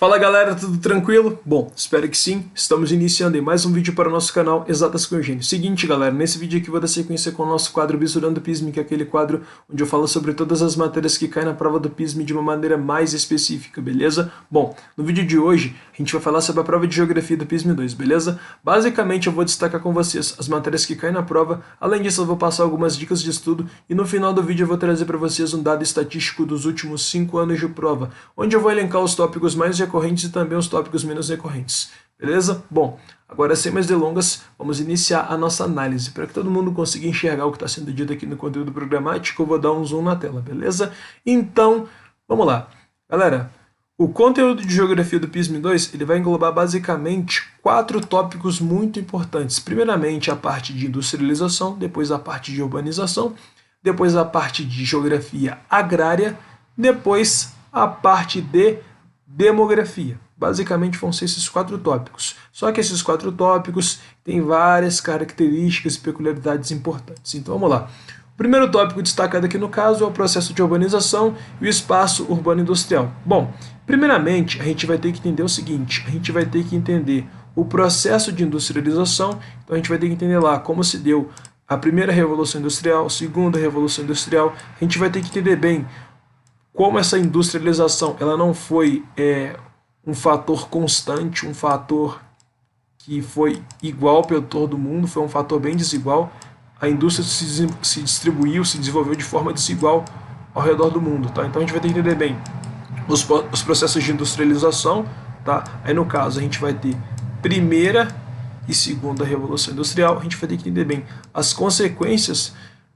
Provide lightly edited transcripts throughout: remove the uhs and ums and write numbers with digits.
Fala galera, tudo tranquilo? Bom, espero que sim. Estamos iniciando em mais um vídeo para o nosso canal Exatas com Eugênio. Seguinte galera, nesse vídeo aqui vou dar sequência com o nosso quadro Visurando o PISM, que é aquele quadro onde eu falo sobre todas as matérias que caem na prova do PISM de uma maneira mais específica, beleza? Bom, no vídeo de hoje a gente vai falar sobre a prova de Geografia do PISM 2, beleza? Basicamente eu vou destacar com vocês as matérias que caem na prova, além disso eu vou passar algumas dicas de estudo e no final do vídeo eu vou trazer para vocês um dado estatístico dos últimos 5 anos de prova, onde eu vou elencar os tópicos mais recorrentes e também os tópicos menos recorrentes, beleza? Bom, agora sem mais delongas, vamos iniciar a nossa análise. Para que todo mundo consiga enxergar o que está sendo dito aqui no conteúdo programático, eu vou dar um zoom na tela, beleza? Então, vamos lá. Galera, o conteúdo de Geografia do PISM 2 ele vai englobar basicamente 4 tópicos muito importantes. Primeiramente, a parte de industrialização, depois a parte de urbanização, depois a parte de geografia agrária, depois a parte de demografia. Basicamente vão ser esses 4 tópicos. Só que esses 4 tópicos têm várias características e peculiaridades importantes. Então vamos lá. O primeiro tópico destacado aqui no caso é o processo de urbanização e o espaço urbano industrial. Bom, primeiramente a gente vai ter que entender o seguinte, a gente vai ter que entender o processo de industrialização, então a gente vai ter que entender lá como se deu a primeira revolução industrial, a segunda revolução industrial, a gente vai ter que entender bem como essa industrialização ela não foi um fator constante, um fator que foi igual pelo todo mundo, foi um fator bem desigual. A indústria se distribuiu, se desenvolveu de forma desigual ao redor do mundo. Tá? Então a gente vai ter que entender bem os processos de industrialização. Tá? Aí no caso a gente vai ter primeira e segunda revolução industrial. A gente vai ter que entender bem as consequências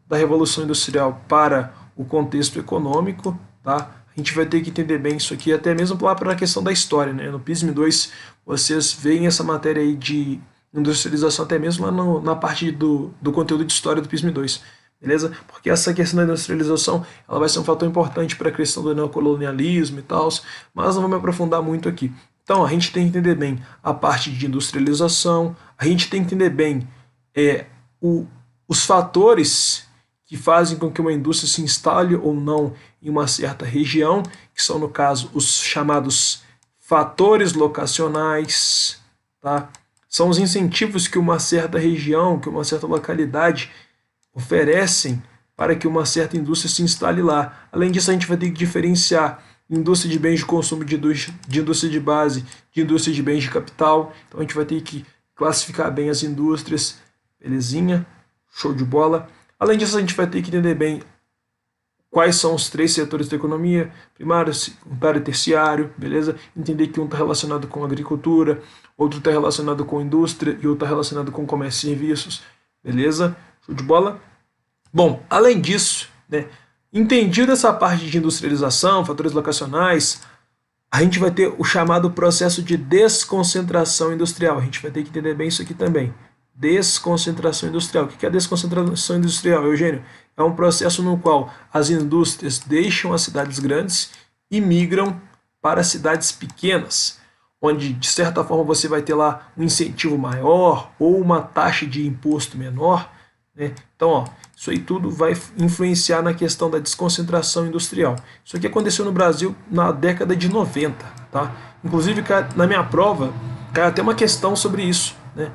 da revolução industrial para o contexto econômico. Tá? A gente vai ter que entender bem isso aqui, até mesmo lá para a questão da história. Né? No PISM 2, vocês veem essa matéria aí de industrialização até mesmo lá na parte do conteúdo de história do PISM 2. Beleza? Porque essa questão da industrialização ela vai ser um fator importante para a questão do neocolonialismo e tal, mas não vou me aprofundar muito aqui. Então, a gente tem que entender bem a parte de industrialização, a gente tem que entender bem os fatores que fazem com que uma indústria se instale ou não em uma certa região, que são, no caso, os chamados fatores locacionais, tá? São os incentivos que uma certa região, que uma certa localidade oferecem para que uma certa indústria se instale lá. Além disso, a gente vai ter que diferenciar indústria de bens de consumo, de indústria de base, de indústria de bens de capital. Então, a gente vai ter que classificar bem as indústrias, belezinha? Show de bola! Além disso, a gente vai ter que entender bem quais são os 3 setores da economia, primário, secundário e terciário, beleza? Entender que um está relacionado com agricultura, outro está relacionado com indústria e outro está relacionado com comércio e serviços, beleza? Show de bola? Bom, além disso, né, entendido essa parte de industrialização, fatores locacionais, a gente vai ter o chamado processo de desconcentração industrial. A gente vai ter que entender bem isso aqui também. Desconcentração industrial. O que é a desconcentração industrial, Eugênio? É um processo no qual as indústrias deixam as cidades grandes e migram para cidades pequenas, onde, de certa forma, você vai ter lá um incentivo maior ou uma taxa de imposto menor. Né? Então, ó, isso aí tudo vai influenciar na questão da desconcentração industrial. Isso aqui aconteceu no Brasil na década de 90. Tá? Inclusive, na minha prova, cai até uma questão sobre isso, né?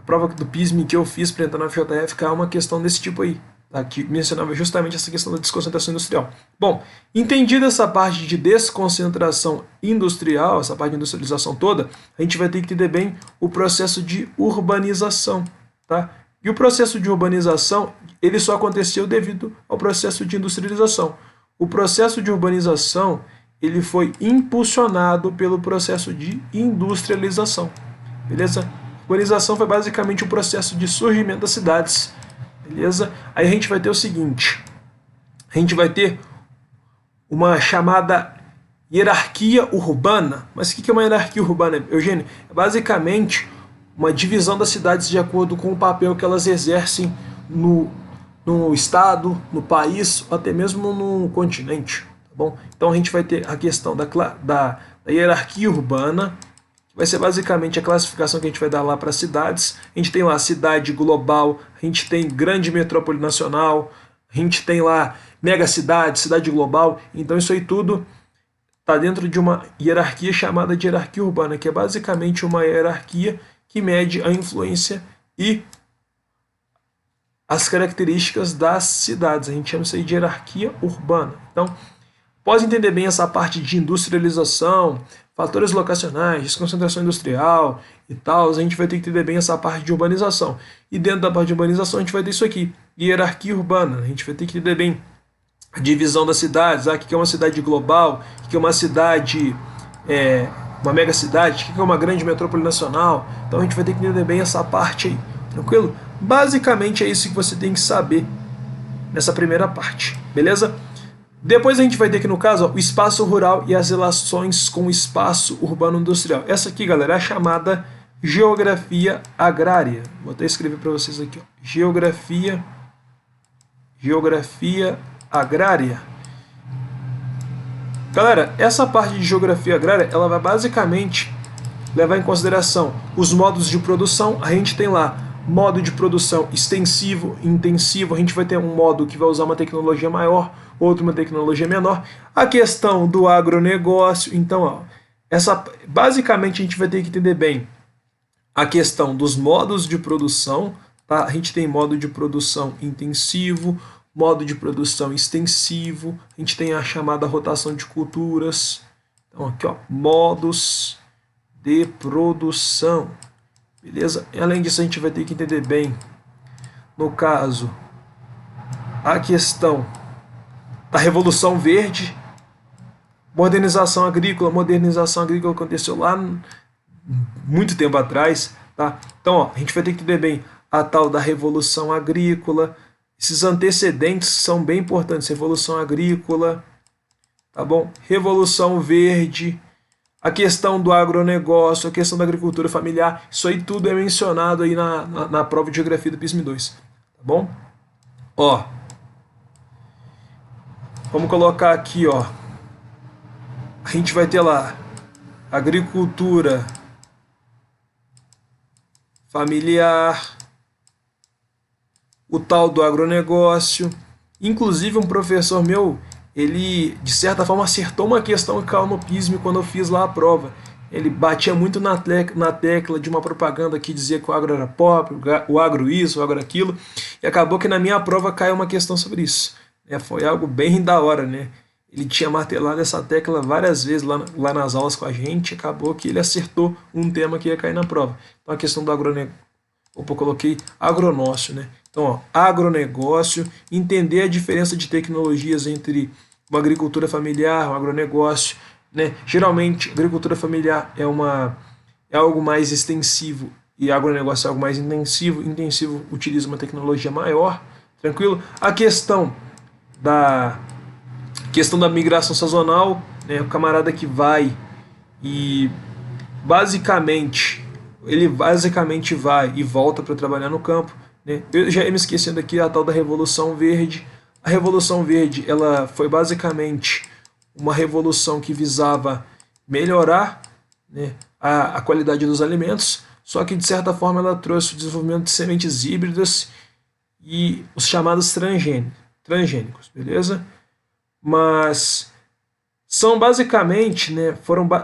Prova do PISM que eu fiz para entrar na FJF caiu uma questão desse tipo aí, tá? Que mencionava justamente essa questão da desconcentração industrial. Bom, entendida essa parte de desconcentração industrial, essa parte de industrialização toda, a gente vai ter que entender bem o processo de urbanização, tá? E o processo de urbanização, ele só aconteceu devido ao processo de industrialização. O processo de urbanização, ele foi impulsionado pelo processo de industrialização, beleza? Urbanização foi basicamente o processo de surgimento das cidades, beleza? Aí a gente vai ter o seguinte, a gente vai ter uma chamada hierarquia urbana. Mas o que é uma hierarquia urbana, Eugênio? É basicamente uma divisão das cidades de acordo com o papel que elas exercem no estado, no país, ou até mesmo no continente, tá bom? Então a gente vai ter a questão da hierarquia urbana, vai ser basicamente a classificação que a gente vai dar lá para as cidades. A gente tem lá cidade global, a gente tem grande metrópole nacional, a gente tem lá mega cidade, cidade global. Então isso aí tudo está dentro de uma hierarquia chamada de hierarquia urbana, que é basicamente uma hierarquia que mede a influência e as características das cidades. A gente chama isso aí de hierarquia urbana. Então, pode entender bem essa parte de industrialização, fatores locacionais, desconcentração industrial e tal, a gente vai ter que entender bem essa parte de urbanização. E dentro da parte de urbanização a gente vai ter isso aqui, hierarquia urbana. A gente vai ter que entender bem a divisão das cidades, o que é uma cidade global, o que é uma cidade, uma mega cidade, o que é uma grande metrópole nacional. Então a gente vai ter que entender bem essa parte aí, tranquilo? Basicamente é isso que você tem que saber nessa primeira parte, beleza? Depois a gente vai ter aqui no caso, ó, o espaço rural e as relações com o espaço urbano industrial. Essa aqui, galera, é a chamada geografia agrária. Vou até escrever para vocês aqui, ó. Geografia agrária. Galera, essa parte de geografia agrária, ela vai basicamente levar em consideração os modos de produção. A gente tem lá modo de produção extensivo, intensivo. A gente vai ter um modo que vai usar uma tecnologia maior, outro uma tecnologia menor. A questão do agronegócio. Então, ó, basicamente a gente vai ter que entender bem a questão dos modos de produção. Tá? A gente tem modo de produção intensivo, modo de produção extensivo, a gente tem a chamada rotação de culturas. Então aqui, ó, modos de produção, beleza? E além disso a gente vai ter que entender bem, no caso, a questão da Revolução Verde, modernização agrícola aconteceu lá muito tempo atrás, tá? Então, ó, a gente vai ter que entender bem a tal da Revolução Agrícola. Esses antecedentes são bem importantes. Revolução Agrícola, tá bom? Revolução Verde, a questão do agronegócio, a questão da agricultura familiar, isso aí tudo é mencionado aí na prova de geografia do PISM 2, tá bom? Ó, vamos colocar aqui, ó, a gente vai ter lá agricultura familiar, o tal do agronegócio. Inclusive um professor meu, ele de certa forma acertou uma questão que caiu no PISM quando eu fiz lá a prova. Ele batia muito na tecla de uma propaganda que dizia que o agro era pobre, o agro isso, o agro aquilo, e acabou que na minha prova caiu uma questão sobre isso. Foi algo bem da hora, né? Ele tinha martelado essa tecla várias vezes lá nas aulas com a gente, acabou que ele acertou um tema que ia cair na prova. Então a questão do agronegócio, opa, eu coloquei agronócio, né? Então, ó, agronegócio, entender a diferença de tecnologias entre uma agricultura familiar, um agronegócio, né? Geralmente, agricultura familiar é algo mais extensivo e agronegócio é algo mais intensivo. Intensivo utiliza uma tecnologia maior, tranquilo? A questão da migração sazonal, né? O camarada que vai e ele basicamente vai e volta para trabalhar no campo, né? Eu já ia me esquecendo aqui a tal da Revolução Verde. A Revolução Verde, ela foi basicamente uma revolução que visava melhorar, né, a qualidade dos alimentos, só que de certa forma ela trouxe o desenvolvimento de sementes híbridas e os chamados transgênicos, beleza? Mas são basicamente, né,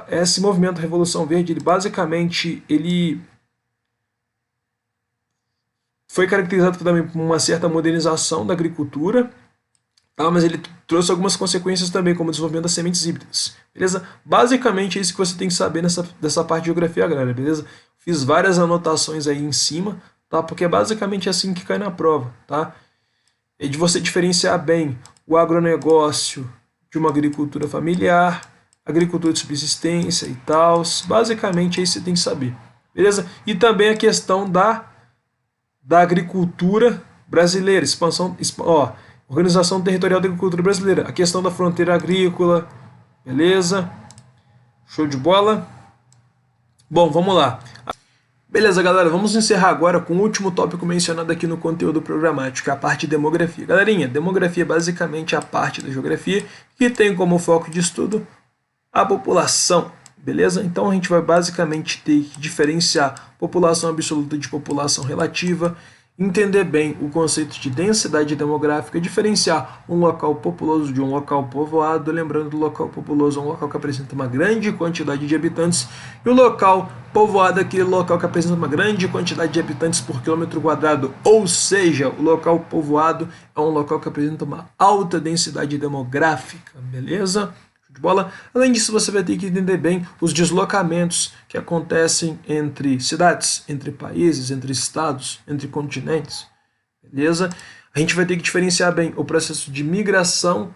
esse movimento Revolução Verde, ele foi caracterizado também por uma certa modernização da agricultura, tá? Mas ele trouxe algumas consequências também, como o desenvolvimento das sementes híbridas, beleza? Basicamente é isso que você tem que saber dessa parte de geografia agrária, beleza? Fiz várias anotações aí em cima, tá? Porque é basicamente assim que cai na prova, tá? É de você diferenciar bem o agronegócio de uma agricultura familiar, agricultura de subsistência e tal. Basicamente é isso que você tem que saber, beleza? E também a questão da agricultura brasileira, organização territorial da agricultura brasileira, a questão da fronteira agrícola, beleza? Show de bola? Bom, vamos lá. Beleza, galera, vamos encerrar agora com o último tópico mencionado aqui no conteúdo programático, a parte de demografia. Galerinha, demografia é basicamente a parte da geografia que tem como foco de estudo a população, beleza? Então a gente vai basicamente ter que diferenciar população absoluta de população relativa entender bem o conceito de densidade demográfica, diferenciar um local populoso de um local povoado, lembrando que o local populoso é um local que apresenta uma grande quantidade de habitantes, e o local povoado é aquele local que apresenta uma grande quantidade de habitantes por quilômetro quadrado, ou seja, o local povoado é um local que apresenta uma alta densidade demográfica, beleza? De bola. Além disso, você vai ter que entender bem os deslocamentos que acontecem entre cidades, entre países, entre estados, entre continentes, beleza? A gente vai ter que diferenciar bem o processo de migração,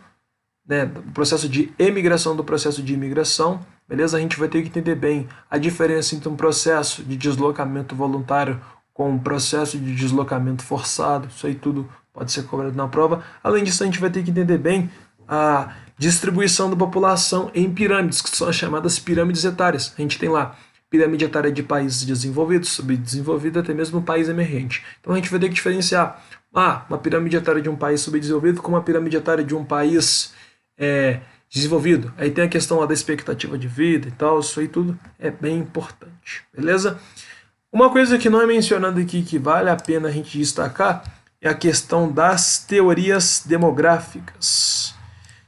né, o processo de emigração do processo de imigração, beleza? A gente vai ter que entender bem a diferença entre um processo de deslocamento voluntário com um processo de deslocamento forçado, isso aí tudo pode ser cobrado na prova. Além disso, a gente vai ter que entender bem a distribuição da população em pirâmides, que são as chamadas pirâmides etárias. A gente tem lá pirâmide etária de países desenvolvidos, subdesenvolvido, até mesmo país emergente. Então a gente vai ter que diferenciar uma pirâmide etária de um país subdesenvolvido com uma pirâmide etária de um país desenvolvido. Aí tem a questão lá da expectativa de vida e tal, isso aí tudo é bem importante, beleza? Uma coisa que não é mencionada aqui que vale a pena a gente destacar é a questão das teorias demográficas.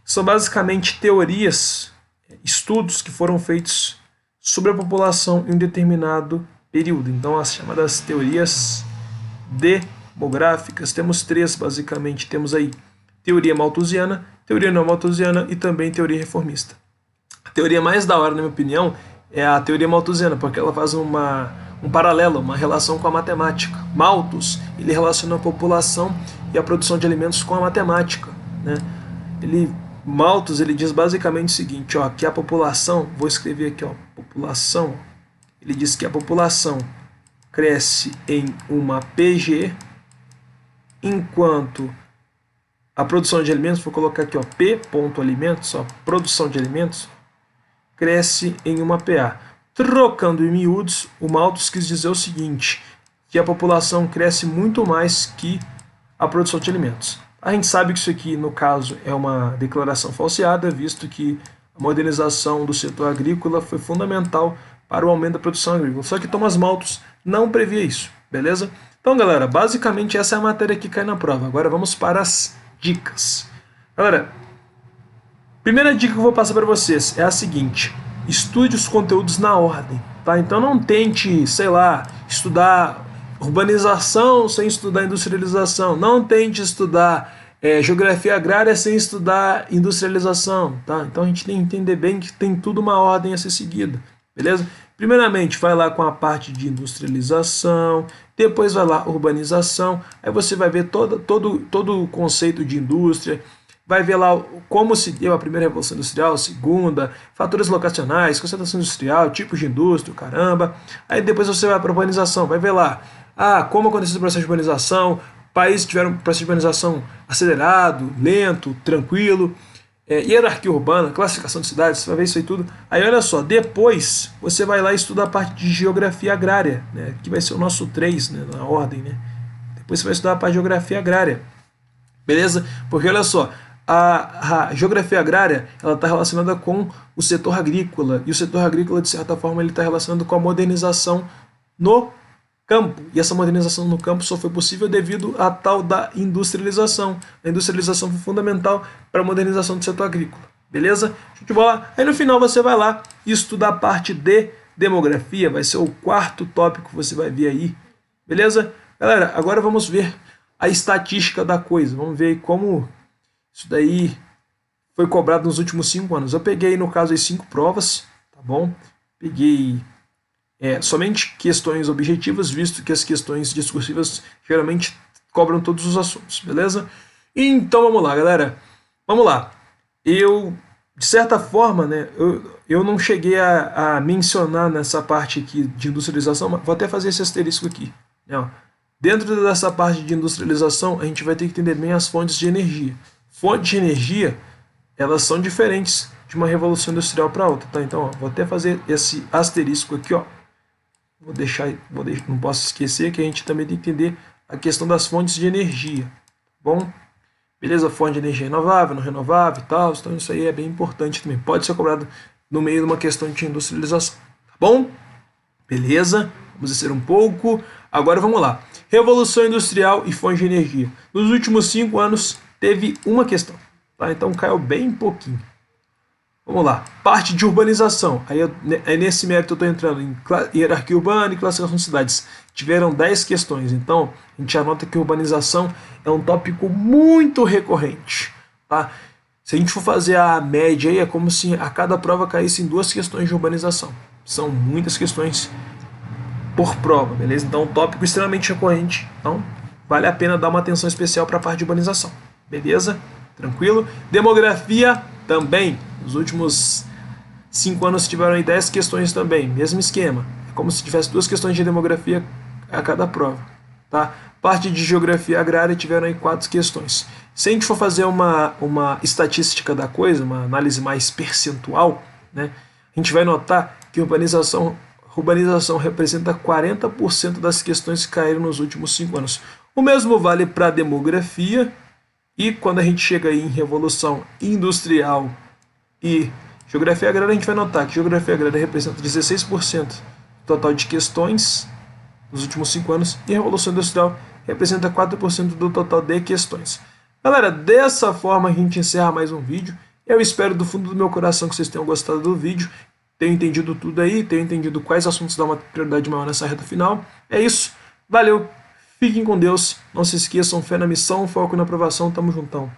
São basicamente teorias, estudos que foram feitos sobre a população em um determinado período. Então, as chamadas teorias demográficas. Temos três, basicamente. Temos aí teoria malthusiana, teoria não malthusiana e também teoria reformista. A teoria mais da hora, na minha opinião, é a teoria malthusiana, porque ela faz um paralelo, uma relação com a matemática. Malthus, ele relaciona a população e a produção de alimentos com a matemática, né? Malthus, ele diz basicamente o seguinte, ó, que a população, vou escrever aqui, ó, população, ele diz que a população cresce em uma PG, enquanto a produção de alimentos, vou colocar aqui, ó, P.alimentos, ó, produção de alimentos, cresce em uma PA. Trocando em miúdos, o Malthus quis dizer o seguinte, que a população cresce muito mais que a produção de alimentos. A gente sabe que isso aqui, no caso, é uma declaração falseada, visto que a modernização do setor agrícola foi fundamental para o aumento da produção agrícola. Só que Thomas Malthus não previa isso, beleza? Então, galera, basicamente essa é a matéria que cai na prova. Agora vamos para as dicas. Galera, primeira dica que eu vou passar para vocês é a seguinte: estude os conteúdos na ordem, tá? Então não tente, sei lá, estudar urbanização sem estudar industrialização. Não tente estudar geografia agrária sem estudar industrialização, tá? Então a gente tem que entender bem que tem tudo uma ordem a ser seguida, beleza? Primeiramente, vai lá com a parte de industrialização, depois vai lá urbanização, aí você vai ver todo o conceito de indústria, vai ver lá como se deu a primeira revolução industrial, a segunda, fatores locacionais, concentração industrial, tipos de indústria, caramba. Aí depois você vai para a urbanização, vai ver lá como aconteceu o processo de urbanização, países tiveram um processo de urbanização acelerado, lento, tranquilo, hierarquia urbana, classificação de cidades, você vai ver isso aí tudo. Aí olha só, depois você vai lá estudar a parte de geografia agrária, né, que vai ser o nosso 3, né, na ordem, né. Depois você vai estudar a parte de geografia agrária, beleza? Porque olha só, a geografia agrária ela está relacionada com o setor agrícola, e o setor agrícola, de certa forma, ele está relacionado com a modernização no campo, e essa modernização no campo só foi possível devido à tal da industrialização. A industrialização foi fundamental para a modernização do setor agrícola, beleza? Show de bola? Aí no final você vai lá e estuda a parte de demografia, vai ser o quarto tópico que você vai ver aí, beleza? Galera, agora vamos ver a estatística da coisa, vamos ver como isso daí foi cobrado nos últimos 5 anos. Eu peguei, no caso, as 5 provas, tá bom? Peguei somente questões objetivas, visto que as questões discursivas geralmente cobram todos os assuntos, beleza? Então vamos lá, galera. Vamos lá. Eu, de certa forma, né, eu não cheguei a mencionar nessa parte aqui de industrialização, mas vou até fazer esse asterisco aqui, né, ó. Dentro dessa parte de industrialização, a gente vai ter que entender bem as fontes de energia. Fontes de energia, elas são diferentes de uma revolução industrial para outra, tá? Então, ó, vou até fazer esse asterisco aqui, ó. Não posso esquecer que a gente também tem que entender a questão das fontes de energia, tá bom? Beleza? Fonte de energia renovável, não renovável e tal, então isso aí é bem importante também. Pode ser cobrado no meio de uma questão de industrialização, tá bom? Beleza? Vamos descer um pouco. Agora vamos lá. Revolução Industrial e fonte de energia. Nos últimos 5 anos teve uma questão, tá? Então caiu bem pouquinho. Vamos lá. Parte de urbanização. Aí nesse mérito eu estou entrando em hierarquia urbana e classificação de cidades. Tiveram 10 questões. Então a gente anota que urbanização é um tópico muito recorrente, tá? Se a gente for fazer a média aí, é como se a cada prova caísse em 2 questões de urbanização. São muitas questões por prova, beleza? Então, um tópico extremamente recorrente. Então, vale a pena dar uma atenção especial para a parte de urbanização, beleza? Tranquilo? Demografia também. Nos últimos 5 anos tiveram aí 10 questões também. Mesmo esquema. É como se tivesse 2 questões de demografia a cada prova, tá? Parte de geografia agrária tiveram aí 4 questões. Se a gente for fazer uma estatística da coisa, uma análise mais percentual, né, a gente vai notar que urbanização representa 40% das questões que caíram nos últimos 5 anos. O mesmo vale para a demografia, e quando a gente chega aí em revolução industrial e geografia agrária, a gente vai notar que geografia agrária representa 16% do total de questões nos últimos 5 anos, e a revolução industrial representa 4% do total de questões. Galera, dessa forma a gente encerra mais um vídeo. Eu espero do fundo do meu coração que vocês tenham gostado do vídeo, tenham entendido tudo aí, tenham entendido quais assuntos dão uma prioridade maior nessa reta final. É isso, valeu, fiquem com Deus, não se esqueçam, fé na missão, foco na aprovação, tamo juntão.